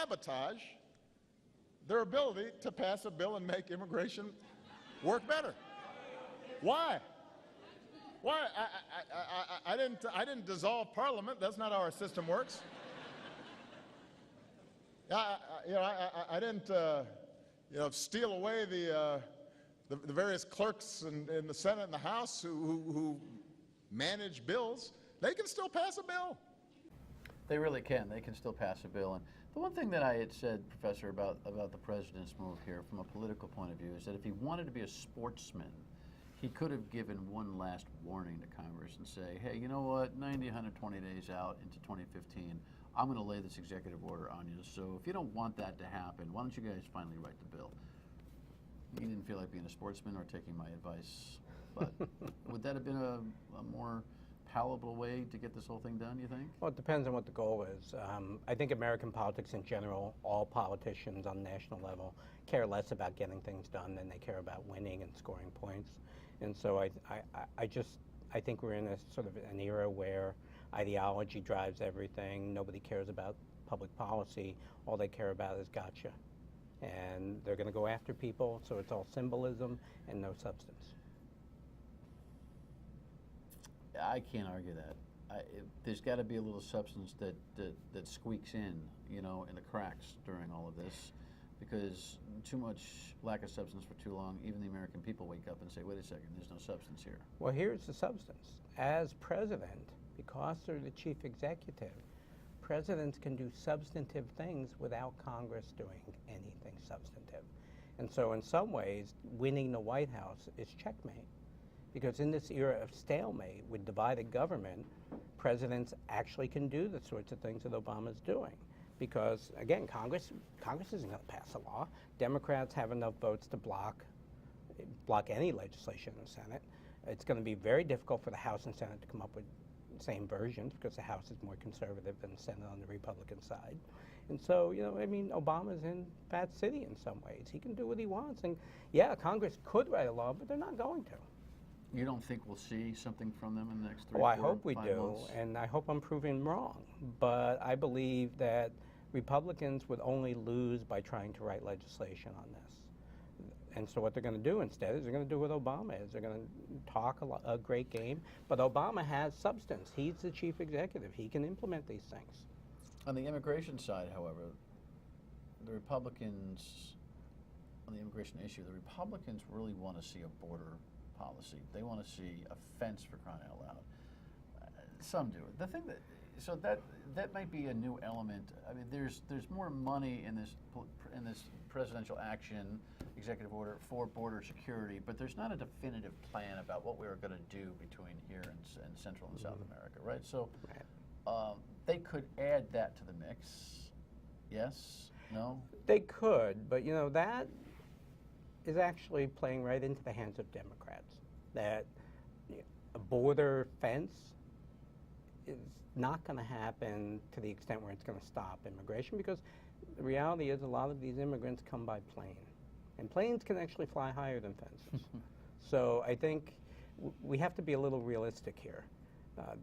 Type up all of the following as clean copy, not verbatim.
sabotage their ability to pass a bill and make immigration work better. Why? Why? I didn't dissolve Parliament. That's not how our system works. I didn't steal away the various clerks in the Senate and the House who manage bills. They can still pass a bill. They really can. They can still pass a bill. And the one thing that I had said, Professor, about the president's move here from a political point of view is that if he wanted to be a sportsman, he could have given one last warning to Congress and say, hey, you know what, 90, 120 days out into 2015, I'm going to lay this executive order on you. So if you don't want that to happen, why don't you guys finally write the bill? He didn't feel like being a sportsman or taking my advice. But would that have been a more palatable way to get this whole thing done, you think? Well, it depends on what the goal is. I think American politics in general, all politicians on the national level care less about getting things done than they care about winning and scoring points. And so I think we're in a sort of an era where ideology drives everything. Nobody cares about public policy. All they care about is gotcha. And they're going to go after people, so it's all symbolism and no substance. I can't argue that. There's got to be a little substance that squeaks in the cracks during all of this, because too much lack of substance for too long, even the American people wake up and say, wait a second, there's no substance here. Well, here's the substance. As president, because they're the chief executive, presidents can do substantive things without Congress doing anything substantive. And so in some ways, winning the White House is checkmate. Because in this era of stalemate with divided government, presidents actually can do the sorts of things that Obama's doing. Because, again, Congress isn't going to pass a law. Democrats have enough votes to block any legislation in the Senate. It's going to be very difficult for the House and Senate to come up with the same versions because the House is more conservative than the Senate on the Republican side. And so, Obama's in Fat City in some ways. He can do what he wants. And, yeah, Congress could write a law, but they're not going to. You don't think we'll see something from them in the next 3 Oh, or 4 I hope we do, months? and I hope I'm proven wrong. But I believe that Republicans would only lose by trying to write legislation on this. And so what they're going to do instead is they're going to do what Obama is. They're going to talk a great game, but Obama has substance. He's the chief executive. He can implement these things. On the immigration side, however, the Republicans, on the immigration issue, the Republicans really want to see a border policy. They want to see a fence, for crying out loud. Some do. The thing that might be a new element. I mean, there's more money in this presidential action, executive order for border security, but there's not a definitive plan about what we are going to do between here and Central and South America, right? So they could add that to the mix. Yes? No? They could, but that is actually playing right into the hands of Democrats. That a border fence is not going to happen to the extent where it's going to stop immigration, because the reality is a lot of these immigrants come by plane. And planes can actually fly higher than fences. So I think we have to be a little realistic here,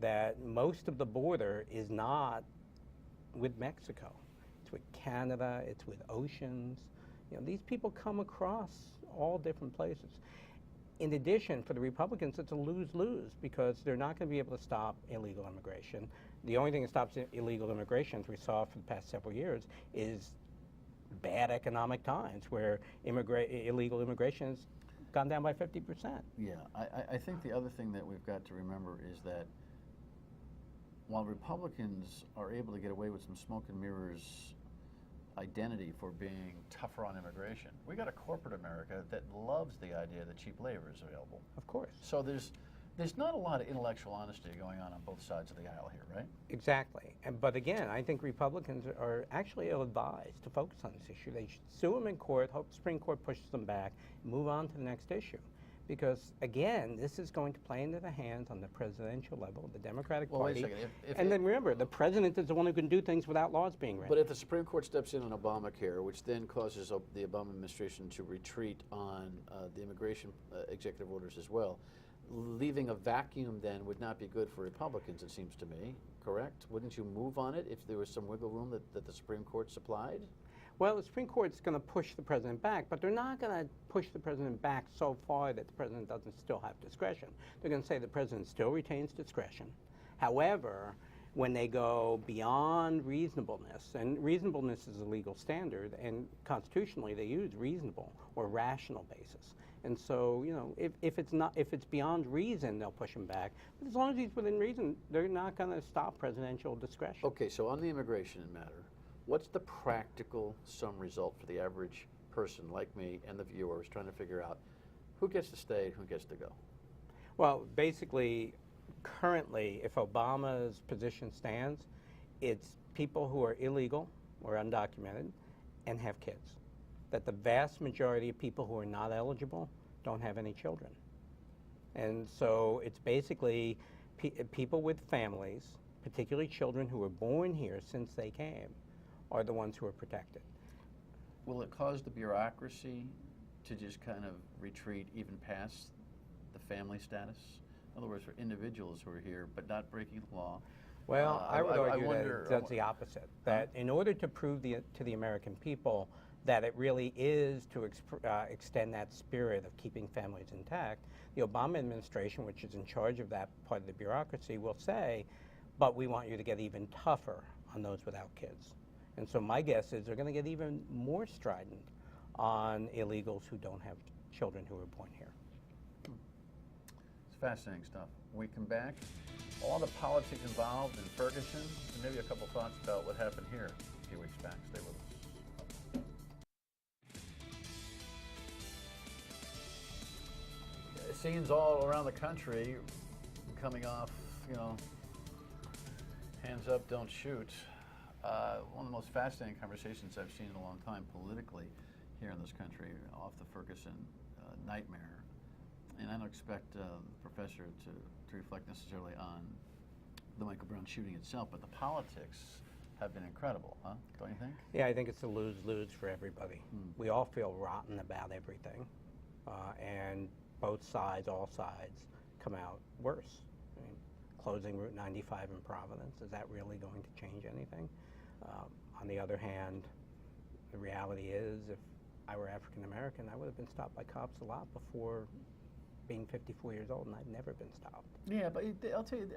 that most of the border is not with Mexico. It's with Canada, it's with oceans. These people come across all different places. In addition, for the Republicans, it's a lose-lose because they're not going to be able to stop illegal immigration. The only thing that stops illegal immigration, as we saw for the past several years, is bad economic times where illegal immigration has gone down by 50%. Yeah, I think the other thing that we've got to remember is that while Republicans are able to get away with some smoke and mirrors identity for being tougher on immigration, we got a corporate America that loves the idea that cheap labor is available. Of course. So there's not a lot of intellectual honesty going on both sides of the aisle here, right? Exactly. But again, I think Republicans are actually ill-advised to focus on this issue. They should sue them in court, hope the Supreme Court pushes them back, move on to the next issue. Because, again, this is going to play into the hands on the presidential level, the Democratic Party. Wait a second. And then remember, the president is the one who can do things without laws being written. But if the Supreme Court steps in on Obamacare, which then causes the Obama administration to retreat on the immigration executive orders as well, leaving a vacuum then would not be good for Republicans, it seems to me, correct? Wouldn't you move on it if there was some wiggle room that the Supreme Court supplied? Well, the Supreme Court's going to push the president back, but they're not going to push the president back so far that the president doesn't still have discretion. They're going to say the president still retains discretion. However, when they go beyond reasonableness, and reasonableness is a legal standard, and constitutionally they use reasonable or rational basis. And so, you know, if it's beyond reason, they'll push him back. But as long as he's within reason, they're not going to stop presidential discretion. Okay, so on the immigration matter, what's the practical sum result for the average person like me and the viewers trying to figure out who gets to stay and who gets to go? Well, basically, currently, if Obama's position stands, it's people who are illegal or undocumented and have kids. That the vast majority of people who are not eligible don't have any children. And so it's basically people with families, particularly children who were born here since they came, are the ones who are protected. Will it cause the bureaucracy to just kind of retreat even past the family status? In other words, for individuals who are here but not breaking the law. Well, I would argue wonder, that it does the opposite. That in order to prove to the American people that it really is to extend that spirit of keeping families intact, the Obama administration, which is in charge of that part of the bureaucracy, will say, but we want you to get even tougher on those without kids. And so my guess is they're going to get even more strident on illegals who don't have children who were born here. It's fascinating stuff. When we come back, all the politics involved in Ferguson, and maybe a couple thoughts about what happened here a few weeks back. Stay with us. Scenes all around the country coming off, you know, hands up, don't shoot. One of the most fascinating conversations I've seen in a long time politically here in this country off the Ferguson nightmare. And I don't expect the professor to reflect necessarily on the Michael Brown shooting itself, but the politics have been incredible, huh? Don't you think? Yeah, I think it's a lose-lose for everybody. We all feel rotten about everything, and both sides, all sides, come out worse. I mean, closing Route 95 in Providence, is that really going to change anything? On the other hand, the reality is if I were African American, I would have been stopped by cops a lot before being 54 years old, and I've never been stopped. Yeah, but I'll tell you,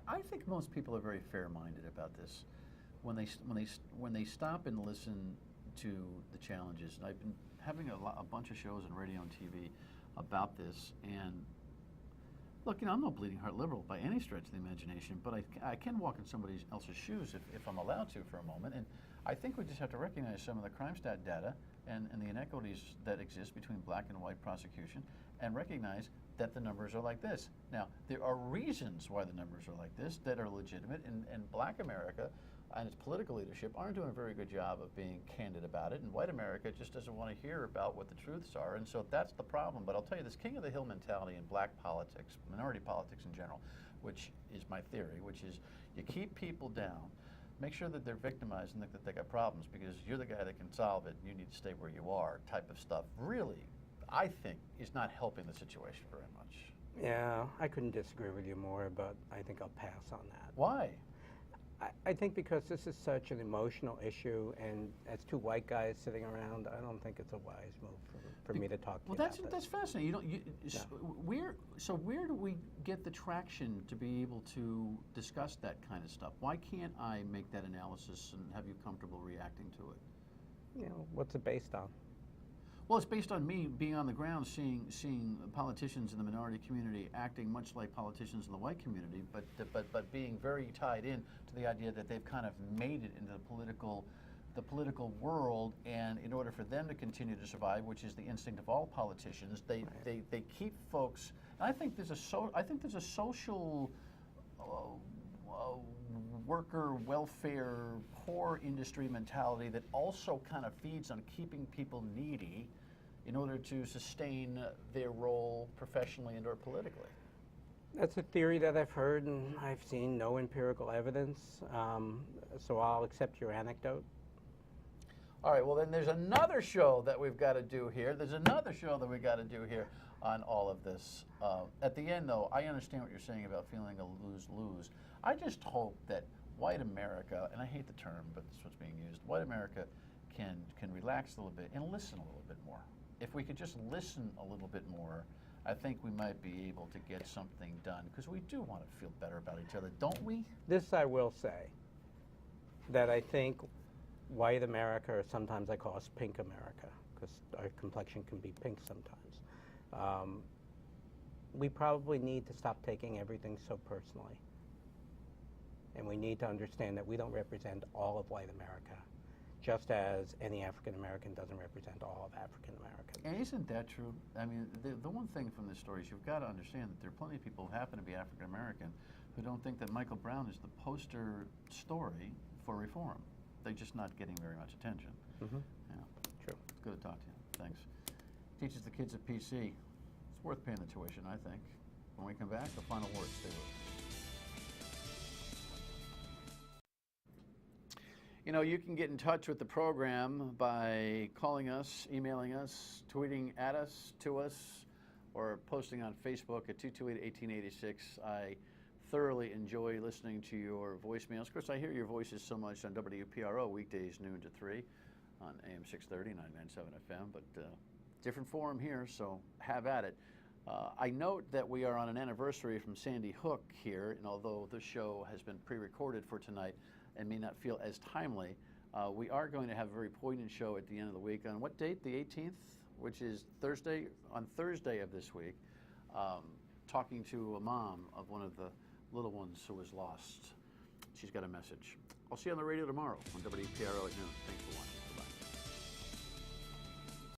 I think most people are very fair-minded about this. When they stop and listen to the challenges, and I've been having a bunch of shows on radio and TV about this, and look, you know, I'm no bleeding heart liberal by any stretch of the imagination, but I can walk in somebody else's shoes if I'm allowed to for a moment, and I think we just have to recognize some of the crime stat data and the inequities that exist between black and white prosecution, and recognize that the numbers are like this. Now, there are reasons why the numbers are like this that are legitimate, and black America and its political leadership aren't doing a very good job of being candid about it, and white America just doesn't want to hear about what the truths are, and so that's the problem. But I'll tell you, this king of the hill mentality in black politics, minority politics in general, which is my theory, which is you keep people down, make sure that they're victimized and that they got problems because you're the guy that can solve it, and you need to stay where you are type of stuff, really, I think, is not helping the situation very much. Yeah, I couldn't disagree with you more, but I think I'll pass on that. Why? I think because this is such an emotional issue, and as two white guys sitting around, I don't think it's a wise move for me to talk to you about this. That's fascinating. Where do we get the traction to be able to discuss that kind of stuff? Why can't I make that analysis and have you comfortable reacting to it? You know, what's it based on? Well, it's based on me being on the ground, seeing politicians in the minority community acting much like politicians in the white community, but being very tied in to the idea that they've kind of made it into the political world, and in order for them to continue to survive, which is the instinct of all politicians, they keep folks. And I think there's a social worker welfare poor industry mentality that also kind of feeds on keeping people needy in order to sustain their role professionally and or politically. That's a theory that I've heard, and I've seen no empirical evidence, so I'll accept your anecdote. All right, well then there's another show that we've got to do here. on all of this. At the end, though, I understand what you're saying about feeling a lose-lose. I just hope that white America, and I hate the term, but that's what's being used, white America can relax a little bit and listen a little bit more. If we could just listen a little bit more, I think we might be able to get something done, because we do want to feel better about each other, don't we? This I will say, that I think white America, or sometimes I call us pink America, because our complexion can be pink sometimes. We probably need to stop taking everything so personally. And we need to understand that we don't represent all of white America, just as any African American doesn't represent all of African Americans. And isn't that true? I mean, the one thing from this story is you've got to understand that there are plenty of people who happen to be African American who don't think that Michael Brown is the poster story for reform. They're just not getting very much attention. Mm-hmm. Yeah. True. It's good to talk to you. Thanks. Teaches the kids at PC. It's worth paying the tuition, I think. When we come back, the final word. Stay with us. You know, you can get in touch with the program by calling us, emailing us, tweeting at us, to us, or posting on Facebook at 228-1886. I thoroughly enjoy listening to your voicemails. Of course, I hear your voices so much on WPRO weekdays noon to 3 on AM 630, 997 FM, but different forum here, so have at it. I note that we are on an anniversary from Sandy Hook here, and although the show has been pre-recorded for tonight and may not feel as timely, we are going to have a very poignant show at the end of the week. On what date? The 18th, which is Thursday, on Thursday of this week, talking to a mom of one of the little ones who was lost. She's got a message. I'll see you on the radio tomorrow on WPRO at noon. Thanks for watching.